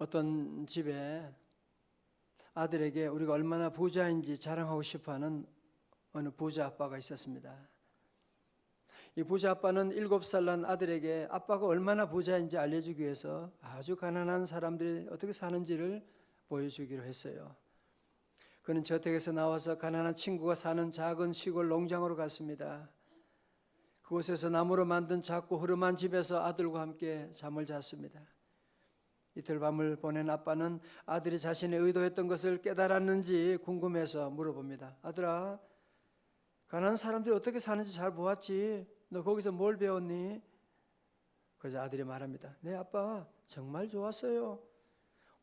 어떤 집에 아들에게 우리가 얼마나 부자인지 자랑하고 싶어하는 어느 부자 아빠가 있었습니다. 이 부자 아빠는 7살 난 아들에게 아빠가 얼마나 부자인지 알려주기 위해서 아주 가난한 사람들이 어떻게 사는지를 보여주기로 했어요. 그는 저택에서 나와서 가난한 친구가 사는 작은 시골 농장으로 갔습니다. 그곳에서 나무로 만든 작고 흐름한 집에서 아들과 함께 잠을 잤습니다. 이틀 밤을 보낸 아빠는 아들이 자신의 의도했던 것을 깨달았는지 궁금해서 물어봅니다. 아들아, 가난한 사람들이 어떻게 사는지 잘 보았지? 너 거기서 뭘 배웠니? 그래서 아들이 말합니다. 네 아빠, 정말 좋았어요.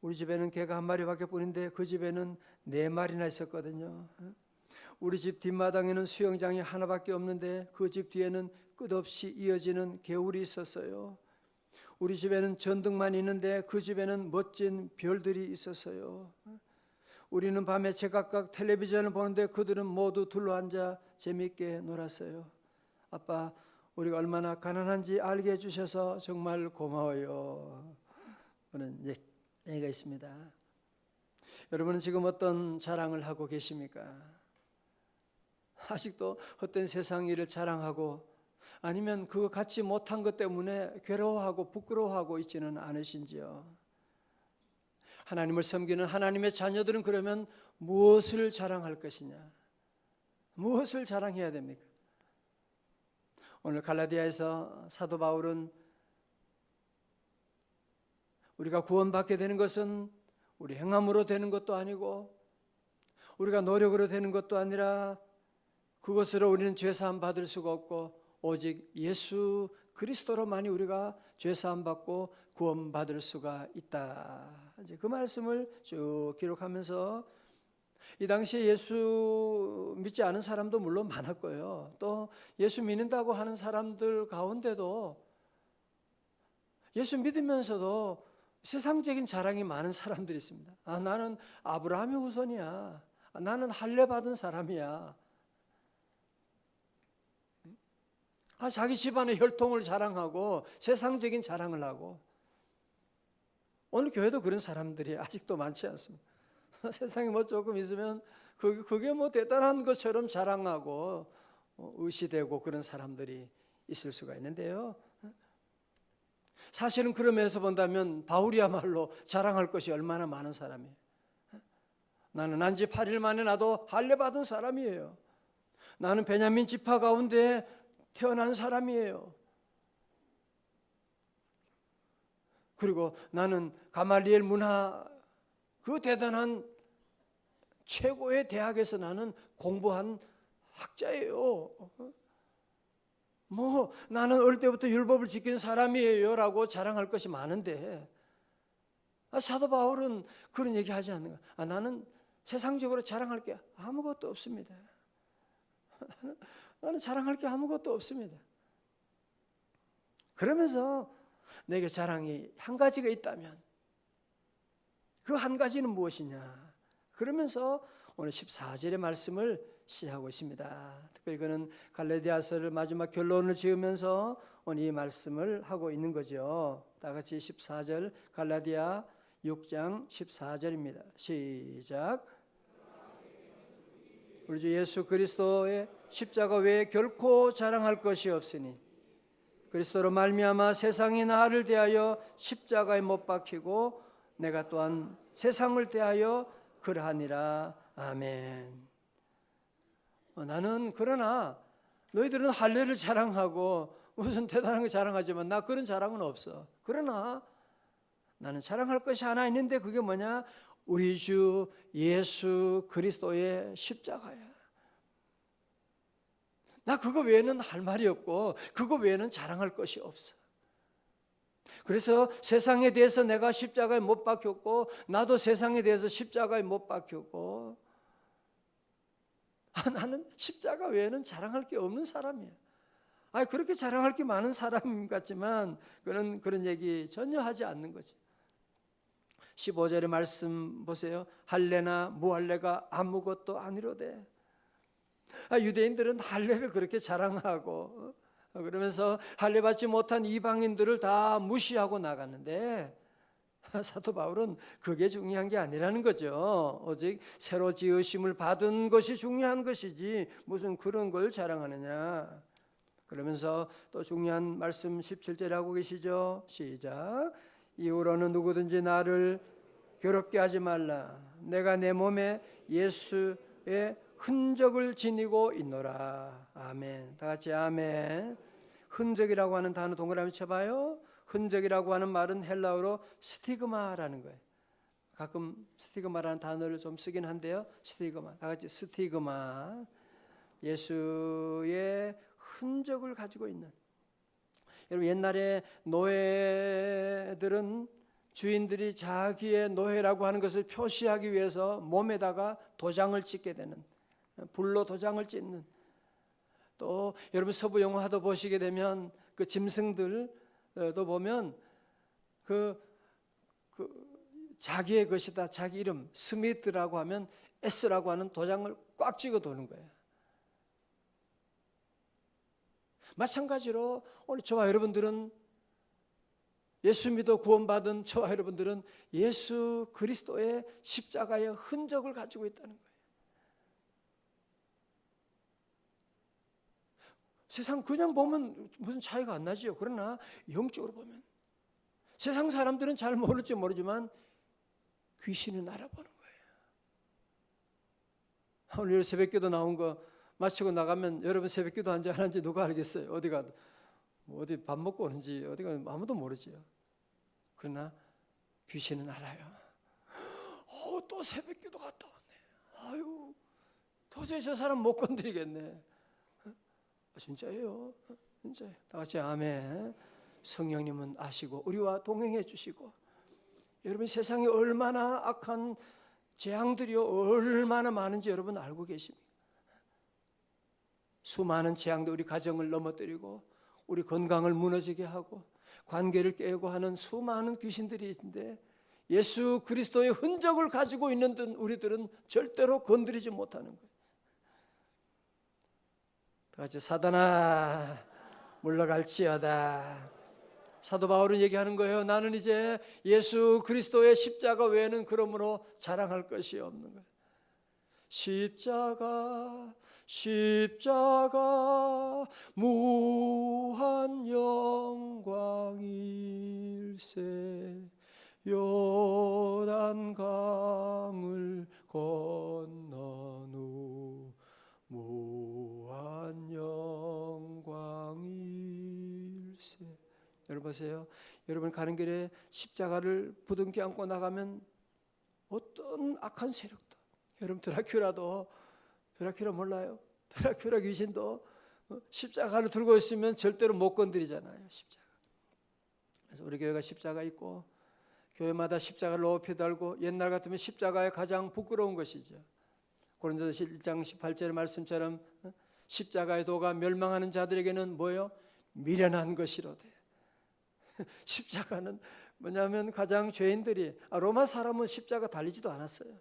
우리 집에는 개가 한 마리밖에 뿐인데 그 집에는 4마리나 있었거든요. 우리 집 뒷마당에는 수영장이 하나밖에 없는데 그 집 뒤에는 끝없이 이어지는 개울이 있었어요. 우리 집에는 전등만 있는데 그 집에는 멋진 별들이 있었어요. 우리는 밤에 제각각 텔레비전을 보는데 그들은 모두 둘러앉아 재미있게 놀았어요. 아빠, 우리가 얼마나 가난한지 알게 해주셔서 정말 고마워요. 그런 얘기가 있습니다. 여러분은 지금 어떤 자랑을 하고 계십니까? 아직도 헛된 세상 일을 자랑하고 아니면 그거 갖지 못한 것 때문에 괴로워하고 부끄러워하고 있지는 않으신지요? 하나님을 섬기는 하나님의 자녀들은 그러면 무엇을 자랑할 것이냐? 무엇을 자랑해야 됩니까? 오늘 갈라디아에서 사도 바울은 우리가 구원받게 되는 것은 우리 행함으로 되는 것도 아니고 우리가 노력으로 되는 것도 아니라 그것으로 우리는 죄사함 받을 수가 없고 오직 예수 그리스도로만이 우리가 죄사함 받고 구원받을 수가 있다. 이제 그 말씀을 쭉 기록하면서 이 당시에 예수 믿지 않은 사람도 물론 많았고요. 또 예수 믿는다고 하는 사람들 가운데도 예수 믿으면서도 세상적인 자랑이 많은 사람들이 있습니다. 나는 아브라함의 후손이야. 나는 할례 받은 사람이야. 자기 집안의 혈통을 자랑하고 세상적인 자랑을 하고 오늘 교회도 그런 사람들이 아직도 많지 않습니다. 세상에 뭐 조금 있으면 그게 뭐 대단한 것처럼 자랑하고 의시되고 그런 사람들이 있을 수가 있는데요. 사실은 그런 면에서 본다면 바울이야말로 자랑할 것이 얼마나 많은 사람이에요. 나는 난지 8일 만에 나도 할례 받은 사람이에요. 나는 베냐민 지파 가운데 태어난 사람이에요. 그리고 나는 가말리엘 문화 그 대단한 최고의 대학에서 나는 공부한 학자예요. 뭐 나는 어릴 때부터 율법을 지킨 사람이에요 라고 자랑할 것이 많은데 사도 바울은 그런 얘기 하지 않는 거야. 나는 세상적으로 자랑할 게 아무것도 없습니다. 나는 자랑할 게 아무것도 없습니다. 그러면서 내게 자랑이 한 가지가 있다면 그 한 가지는 무엇이냐? 그러면서 오늘 14절의 말씀을 시작하고 있습니다. 특별히 그는 갈라디아서를 마지막 결론을 지으면서 오늘 이 말씀을 하고 있는 거죠. 다 같이 14절 갈라디아 6장 14절입니다. 시작. 우리 주 예수 그리스도의 십자가 외에 결코 자랑할 것이 없으니 그리스도로 말미암아 세상이 나를 대하여 십자가에 못 박히고 내가 또한 세상을 대하여 그러하니라. 아멘. 나는 그러나 너희들은 할례를 자랑하고 무슨 대단한 거 자랑하지만 나 그런 자랑은 없어. 그러나 나는 자랑할 것이 하나 있는데 그게 뭐냐? 우리 주 예수 그리스도의 십자가야. 나 그거 외에는 할 말이 없고 그거 외에는 자랑할 것이 없어. 그래서 세상에 대해서 내가 십자가에 못 박혔고 나도 세상에 대해서 십자가에 못 박혔고 나는 십자가 외에는 자랑할 게 없는 사람이야. 그렇게 자랑할 게 많은 사람 같지만 그런 얘기 전혀 하지 않는 거지. 15절의 말씀 보세요. 할례나 무할례가 아무것도 아니로되. 유대인들은 할례를 그렇게 자랑하고 그러면서 할례 받지 못한 이방인들을 다 무시하고 나갔는데 사도 바울은 그게 중요한 게 아니라는 거죠. 오직 새로 지으심을 받은 것이 중요한 것이지 무슨 그런 걸 자랑하느냐. 그러면서 또 중요한 말씀 17절에 하고 계시죠. 시작. 이후로는 누구든지 나를 괴롭게 하지 말라. 내가 내 몸에 예수의 흔적을 지니고 있노라. 아멘. 다 같이 아멘. 흔적이라고 하는 단어 동그라미 쳐봐요. 흔적이라고 하는 말은 헬라어로 스티그마라는 거예요. 가끔 스티그마라는 단어를 좀 쓰긴 한데요. 스티그마. 다 같이 스티그마. 예수의 흔적을 가지고 있는. 여러분 옛날에 노예들은 주인들이 자기의 노예라고 하는 것을 표시하기 위해서 몸에다가 도장을 찍게 되는, 불로 도장을 찍는. 또 여러분 서부 영화도 보시게 되면 그 짐승들도 보면 그 자기의 것이다, 자기 이름 스미트라고 하면 S라고 하는 도장을 꽉 찍어 도는 거예요. 마찬가지로 오늘 저와 여러분들은, 예수 믿어 구원받은 저와 여러분들은 예수 그리스도의 십자가의 흔적을 가지고 있다는 거예요. 세상 그냥 보면 무슨 차이가 안 나지요. 그러나 영적으로 보면 세상 사람들은 잘 모를지 모르지만 귀신은 알아보는 거예요. 오늘 새벽기도 나온 거 마치고 나가면 여러분 새벽기도 한지 안 한지 누가 알겠어요? 어디가 어디 밥 먹고 오는지 어디가 아무도 모르지요. 그러나 귀신은 알아요. 또 새벽기도 갔다 왔네. 아유, 도저히 저 사람 못 건드리겠네. 진짜예요. 진짜예요. 다 같이 아멘. 성령님은 아시고 우리와 동행해 주시고, 여러분 세상에 얼마나 악한 재앙들이 얼마나 많은지 여러분 알고 계십니까? 수많은 재앙도 우리 가정을 넘어뜨리고 우리 건강을 무너지게 하고 관계를 깨고 하는 수많은 귀신들이 있는데, 예수 그리스도의 흔적을 가지고 있는 우리들은 절대로 건드리지 못하는 거예요. 다 같이 사단아 물러갈지어다. 사도 바울은 얘기하는 거예요. 나는 이제 예수 그리스도의 십자가 외에는 그러므로 자랑할 것이 없는 거예요. 십자가 무한 영광일세. 요단강을 건넌 후 무한 영광일세. 여러분 보세요. 여러분 가는 길에 십자가를 부둥켜 안고 나가면 어떤 악한 세력도, 여러분 드라큘라 몰라요? 드라큘라 귀신도 십자가를 들고 있으면 절대로 못 건드리잖아요. 십자가. 그래서 우리 교회가 십자가 있고 교회마다 십자가를 높이 달고, 옛날 같으면 십자가의 가장 부끄러운 것이죠. 고린도서 1장 18절의 말씀처럼 십자가의 도가 멸망하는 자들에게는 뭐예요? 미련한 것이로되. 십자가는 뭐냐면 가장 죄인들이, 로마 사람은 십자가 달리지도 않았어요.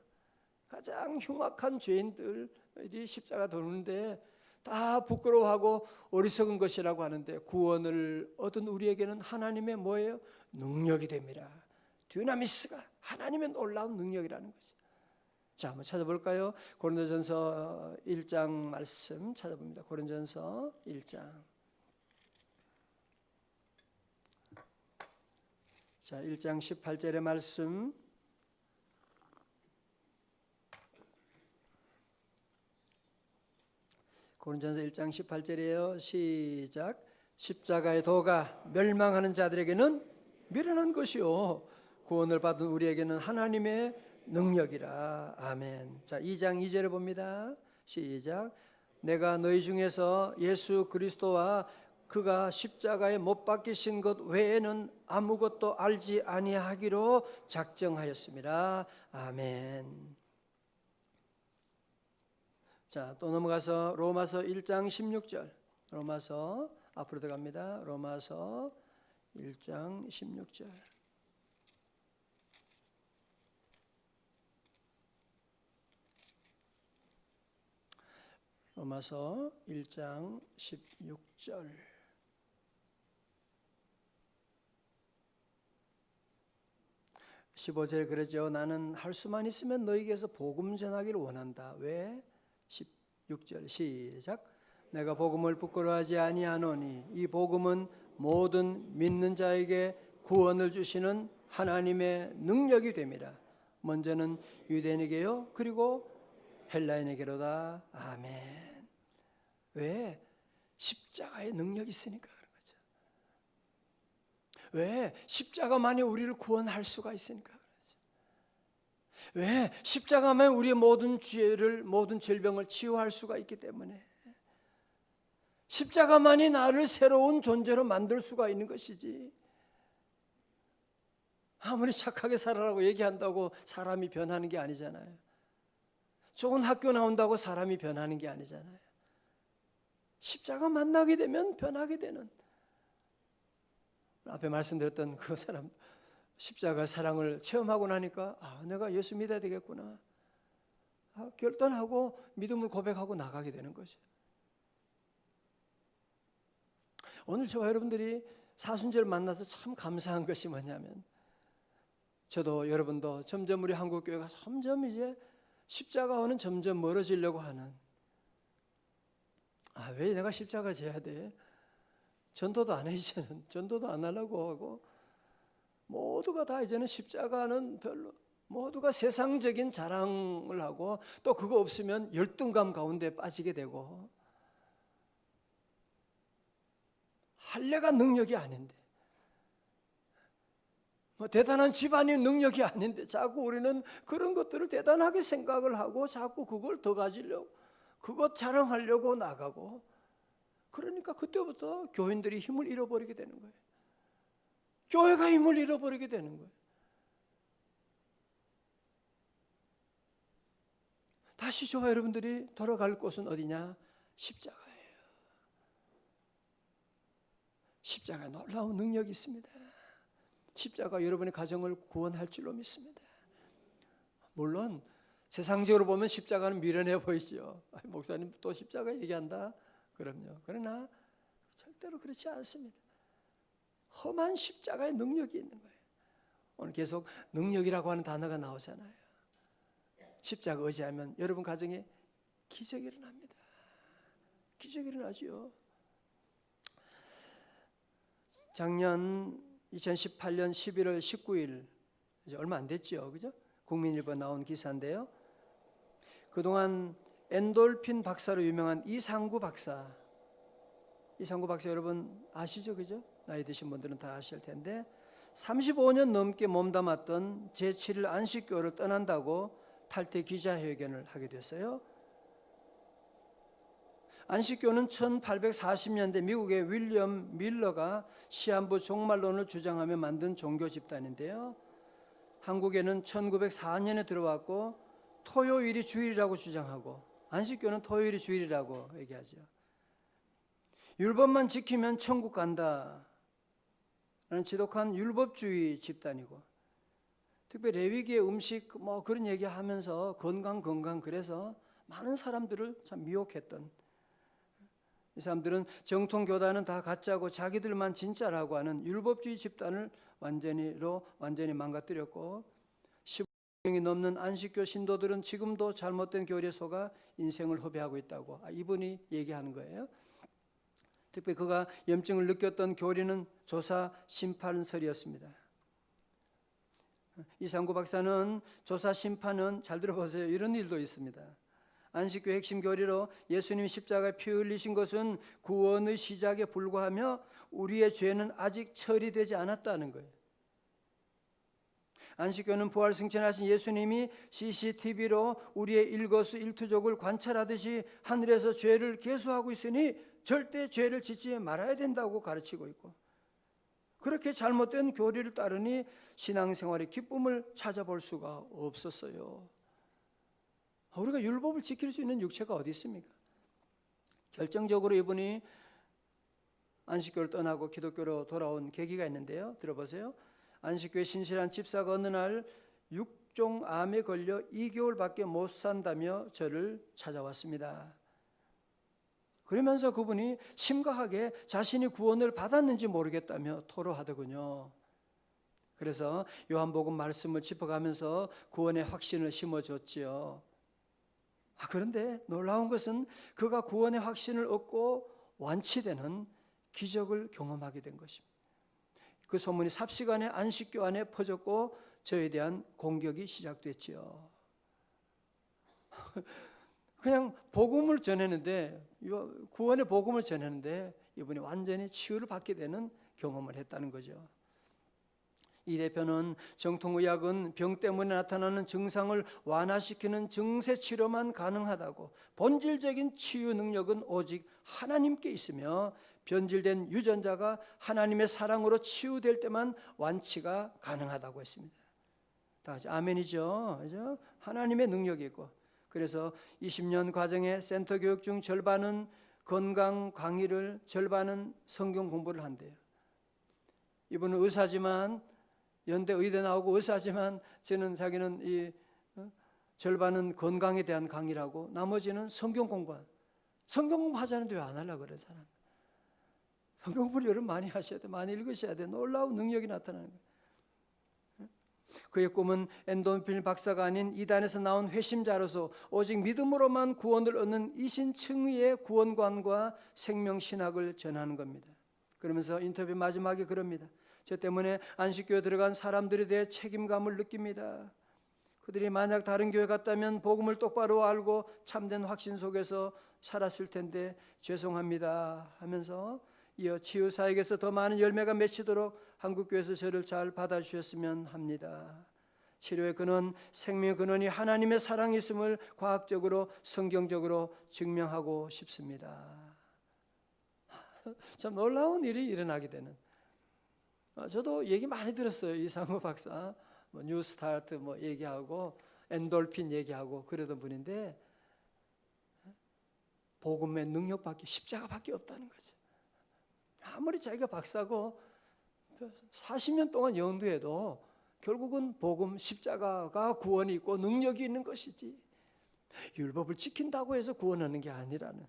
가장 흉악한 죄인들이 십자가 도는데 다 부끄러워하고 어리석은 것이라고 하는데, 구원을 얻은 우리에게는 하나님의 뭐예요? 능력이 됩니다. 듀나미스가 하나님의 놀라운 능력이라는 거죠. 자, 한번 찾아볼까요? 고린도전서 1장 말씀 찾아봅니다. 고린도전서 1장. 자, 1장 18절의 말씀. 고린도전서 1장 18절이에요. 시작. 십자가의 도가 멸망하는 자들에게는 미련한 것이요 구원을 받은 우리에게는 하나님의 능력이라. 아멘. 자, 2장 2절을 봅니다. 시작. 내가 너희 중에서 예수 그리스도와 그가 십자가에 못 박히신 것 외에는 아무것도 알지 아니하기로 작정하였습니다. 아멘. 자, 또 넘어가서 로마서 1장 16절. 로마서 앞으로 들어갑니다. 로마서 1장 16절. 로마서 1장 16절. 15절 그러죠. 나는 할 수만 있으면 너희에게서 복음 전하기를 원한다. 왜? 16절 시작. 내가 복음을 부끄러워하지 아니하노니 이 복음은 모든 믿는 자에게 구원을 주시는 하나님의 능력이 됨이라. 먼저는 유대인에게요 그리고 헬라인에게로다. 아멘. 왜? 십자가의 능력이 있으니까 그런 거죠. 왜? 십자가만이 우리를 구원할 수가 있으니까 그러죠. 왜? 십자가만 우리의 모든 죄를, 모든 질병을 치유할 수가 있기 때문에. 십자가만이 나를 새로운 존재로 만들 수가 있는 것이지. 아무리 착하게 살아라고 얘기한다고 사람이 변하는 게 아니잖아요. 좋은 학교 나온다고 사람이 변하는 게 아니잖아요. 십자가 만나게 되면 변하게 되는. 앞에 말씀드렸던 그 사람 십자가 사랑을 체험하고 나니까 내가 예수 믿어야 되겠구나. 결단하고 믿음을 고백하고 나가게 되는 거죠. 오늘 저와 여러분들이 사순절 만나서 참 감사한 것이 뭐냐면 저도 여러분도 점점 우리 한국교회가 점점 이제 십자가와는 점점 멀어지려고 하는. 왜 내가 십자가 져야 돼? 전도도 안 해 이제는. 전도도 안 하려고 하고 모두가 다 이제는 십자가는 별로 모두가 세상적인 자랑을 하고 또 그거 없으면 열등감 가운데 빠지게 되고 할례가 능력이 아닌데 대단한 집안이 능력이 아닌데 자꾸 우리는 그런 것들을 대단하게 생각을 하고 자꾸 그걸 더 가지려고 그것 자랑하려고 나가고 그러니까 그때부터 교인들이 힘을 잃어버리게 되는 거예요. 교회가 힘을 잃어버리게 되는 거예요. 다시 저와 여러분들이 돌아갈 곳은 어디냐? 십자가예요. 십자가에 놀라운 능력이 있습니다. 십자가 여러분의 가정을 구원할 줄로 믿습니다. 물론 세상적으로 보면 십자가는 미련해 보이죠. 목사님 또 십자가 얘기한다? 그럼요. 그러나 절대로 그렇지 않습니다. 험한 십자가의 능력이 있는 거예요. 오늘 계속 능력이라고 하는 단어가 나오잖아요. 십자가 의지하면 여러분 가정에 기적이 일어납니다. 기적이 일어나죠. 작년 2018년 11월 19일 이제 얼마 안 됐죠, 그죠? 국민일보 나온 기사인데요. 그동안 엔돌핀 박사로 유명한 이상구 박사 여러분 아시죠, 그죠? 나이 드신 분들은 다 아실 텐데 35년 넘게 몸담았던 제7일 안식교를 떠난다고 탈퇴 기자회견을 하게 됐어요. 안식교는 1840년대 미국의 윌리엄 밀러가 시한부 종말론을 주장하며 만든 종교 집단인데요. 한국에는 1904년에 들어왔고 토요일이 주일이라고 주장하고 안식교는 토요일이 주일이라고 얘기하죠. 율법만 지키면 천국 간다 라는 지독한 율법주의 집단이고 특별히 레위기의 음식 그런 얘기하면서 건강 그래서 많은 사람들을 참 미혹했던 이 사람들은 정통 교단은 다 가짜고 자기들만 진짜라고 하는 율법주의 집단을 완전히 망가뜨렸고 15명이 넘는 안식교 신도들은 지금도 잘못된 교리에 속아 인생을 허비하고 있다고 이분이 얘기하는 거예요. 특히 그가 염증을 느꼈던 교리는 조사 심판설이었습니다. 이상구 박사는 조사 심판은 잘 들어보세요. 이런 일도 있습니다. 안식교 핵심 교리로 예수님이 십자가에 피 흘리신 것은 구원의 시작에 불과하며 우리의 죄는 아직 처리되지 않았다는 거예요. 안식교는 부활 승천하신 예수님이 CCTV로 우리의 일거수일투족을 관찰하듯이 하늘에서 죄를 계수하고 있으니 절대 죄를 짓지 말아야 된다고 가르치고 있고 그렇게 잘못된 교리를 따르니 신앙생활의 기쁨을 찾아볼 수가 없었어요. 우리가 율법을 지킬 수 있는 육체가 어디 있습니까? 결정적으로 이분이 안식교를 떠나고 기독교로 돌아온 계기가 있는데요. 들어보세요. 안식교의 신실한 집사가 어느 날 육종암에 걸려 2개월밖에 못 산다며 저를 찾아왔습니다. 그러면서 그분이 심각하게 자신이 구원을 받았는지 모르겠다며 토로하더군요. 그래서 요한복음 말씀을 짚어가면서 구원의 확신을 심어줬지요. 그런데 놀라운 것은 그가 구원의 확신을 얻고 완치되는 기적을 경험하게 된 것입니다. 그 소문이 삽시간에 안식교 안에 퍼졌고 저에 대한 공격이 시작됐지요. 그냥 복음을 전했는데, 구원의 복음을 전했는데 이분이 완전히 치유를 받게 되는 경험을 했다는 거죠. 이 대표는 정통의학은 병 때문에 나타나는 증상을 완화시키는 증세 치료만 가능하다고, 본질적인 치유 능력은 오직 하나님께 있으며 변질된 유전자가 하나님의 사랑으로 치유될 때만 완치가 가능하다고 했습니다. 다 같이 아멘이죠. 그죠? 하나님의 능력이 있고, 그래서 20년 과정의 센터 교육 중 절반은 건강 강의를, 절반은 성경 공부를 한대요. 이분은 의사지만, 연대 의대 나오고 의사지만, 자기는 이 절반은 건강에 대한 강의라고, 나머지는 성경 공부한. 성경 공부하자는데 왜 안 하려고 그래 사람? 성경 공부를 여러분 많이 하셔야 돼. 많이 읽으셔야 돼. 놀라운 능력이 나타나는 거예요. 그의 꿈은 엔도르핀 박사가 아닌 이단에서 나온 회심자로서 오직 믿음으로만 구원을 얻는 이신층의 구원관과 생명신학을 전하는 겁니다. 그러면서 인터뷰 마지막에 그럽니다. 저 때문에 안식교에 들어간 사람들에 대해 책임감을 느낍니다. 그들이 만약 다른 교회 갔다면 복음을 똑바로 알고 참된 확신 속에서 살았을 텐데 죄송합니다 하면서 이어 치유사역에서 더 많은 열매가 맺히도록 한국교회에서 저를 잘 받아주셨으면 합니다. 치료의 근원, 생명의 근원이 하나님의 사랑이 있음을 과학적으로, 성경적으로 증명하고 싶습니다. 참 놀라운 일이 일어나게 되는. 저도 얘기 많이 들었어요. 이상호 박사, 뉴스타트 얘기하고 엔돌핀 얘기하고 그러던 분인데, 복음의 능력밖에, 십자가밖에 없다는 거죠. 아무리 자기가 박사고 40년 동안 연구해도 결국은 복음, 십자가가 구원이 있고 능력이 있는 것이지, 율법을 지킨다고 해서 구원하는 게 아니라는,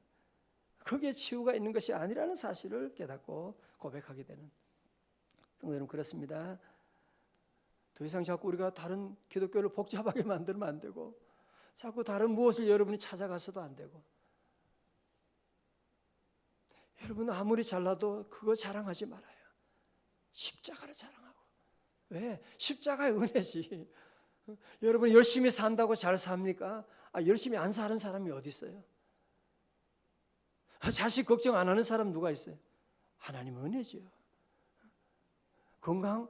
그게 치유가 있는 것이 아니라는 사실을 깨닫고 고백하게 되는. 성도 여러분, 그렇습니다. 더 이상 자꾸 우리가 다른 기독교를 복잡하게 만들면 안 되고, 자꾸 다른 무엇을 여러분이 찾아가서도 안 되고, 여러분 아무리 잘나도 그거 자랑하지 말아요. 십자가를 자랑하고. 왜? 십자가의 은혜지. 여러분 열심히 산다고 잘 삽니까? 열심히 안 사는 사람이 어디 있어요? 자식 걱정 안 하는 사람 누가 있어요? 하나님의 은혜지요. 건강,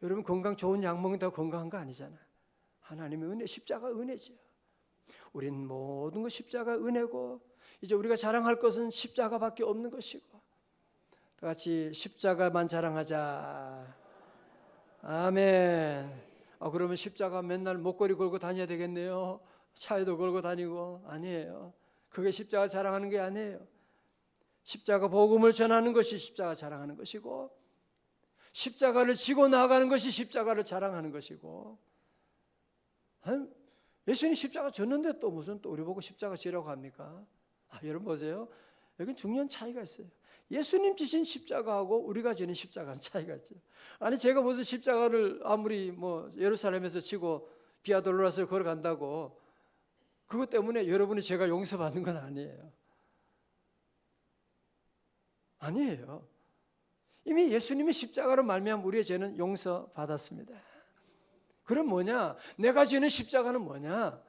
여러분 건강 좋은 약 먹는다고 건강한 거 아니잖아요. 하나님의 은혜, 십자가 은혜지요. 우린 모든 것 십자가 은혜고, 이제 우리가 자랑할 것은 십자가밖에 없는 것이고, 다 같이 십자가만 자랑하자. 아멘. 그러면 십자가 맨날 목걸이 걸고 다녀야 되겠네요. 차에도 걸고 다니고. 아니에요. 그게 십자가 자랑하는 게 아니에요. 십자가 복음을 전하는 것이 십자가 자랑하는 것이고, 십자가를 지고 나아가는 것이 십자가를 자랑하는 것이고. 예수님 십자가 졌는데 또 무슨 또 우리 보고 십자가 지라고 합니까? 여러분 보세요. 여긴 중요한 차이가 있어요. 예수님 지신 십자가하고 우리가 지는 십자가는 차이가 있죠. 아니 제가 무슨 십자가를 아무리 예루살렘에서 지고 비아돌로라서 걸어간다고 그것 때문에 여러분이 제가 용서받는 건 아니에요. 아니에요. 이미 예수님이 십자가로 말미암아 우리의 죄는 용서받았습니다. 그럼 뭐냐? 내가 지는 십자가는 뭐냐?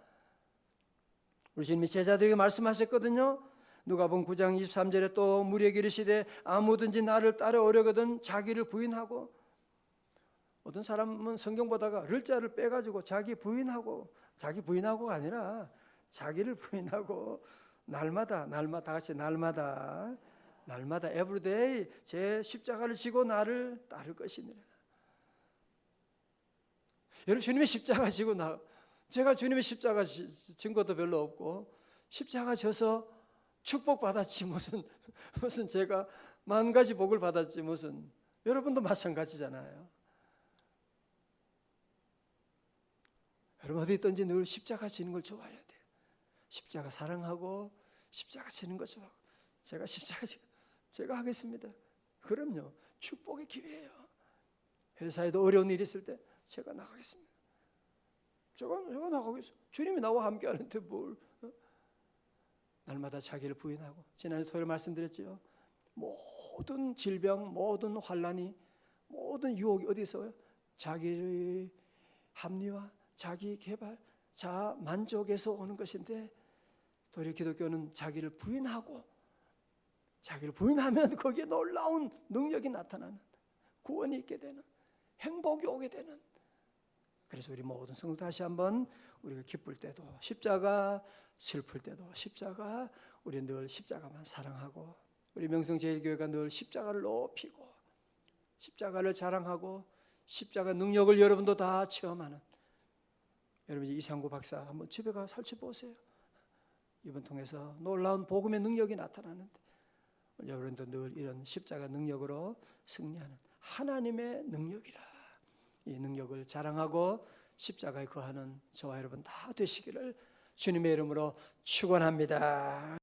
우리 주님이 제자들에게 말씀하셨거든요. 누가복음 9장 23절에 또 무리에게 이르시되 아무든지 나를 따라오려거든 자기를 부인하고. 어떤 사람은 성경 보다가 를자를 빼가지고 자기 부인하고가 아니라 자기를 부인하고 날마다 다 같이 날마다 everyday 제 십자가를 지고 나를 따를 것이니라. 여러분 주님의 십자가 지고 제가 주님의 십자가 진 것도 별로 없고 십자가 져서 축복받았지 무슨 제가 만 가지 복을 받았지 무슨. 여러분도 마찬가지잖아요. 여러분 어디 있든지 늘 십자가 지는 걸 좋아해야 돼요. 십자가 사랑하고 십자가 지는 거 좋아하고. 제가 십자가 제가 하겠습니다. 그럼요. 축복의 기회예요. 회사에도 어려운 일이 있을 때 제가 나가겠습니다. 제가 나가겠어요. 주님이 나와 함께 하는데 뭘. 날마다 자기를 부인하고, 지난주 토요일 말씀드렸죠. 모든 질병, 모든 환난이, 모든 유혹이 어디서요? 자기의 합리화, 자기 개발, 자아 만족에서 오는 것인데, 도리어 기독교는 자기를 부인하고, 자기를 부인하면 거기에 놀라운 능력이 나타나는, 구원이 있게 되는, 행복이 오게 되는. 그래서 우리 모든 성도 다시 한번 우리가 기쁠 때도 십자가, 슬플 때도 십자가, 우리 늘 십자가만 사랑하고, 우리 명성제일교회가 늘 십자가를 높이고 십자가를 자랑하고 십자가 능력을 여러분도 다 체험하는, 여러분 이상구 박사 한번 집에 가서 살펴보세요. 이번 통해서 놀라운 복음의 능력이 나타나는데, 여러분도 늘 이런 십자가 능력으로 승리하는 하나님의 능력이라, 이 능력을 자랑하고 십자가에 거하는 저와 여러분 다 되시기를 주님의 이름으로 축원합니다.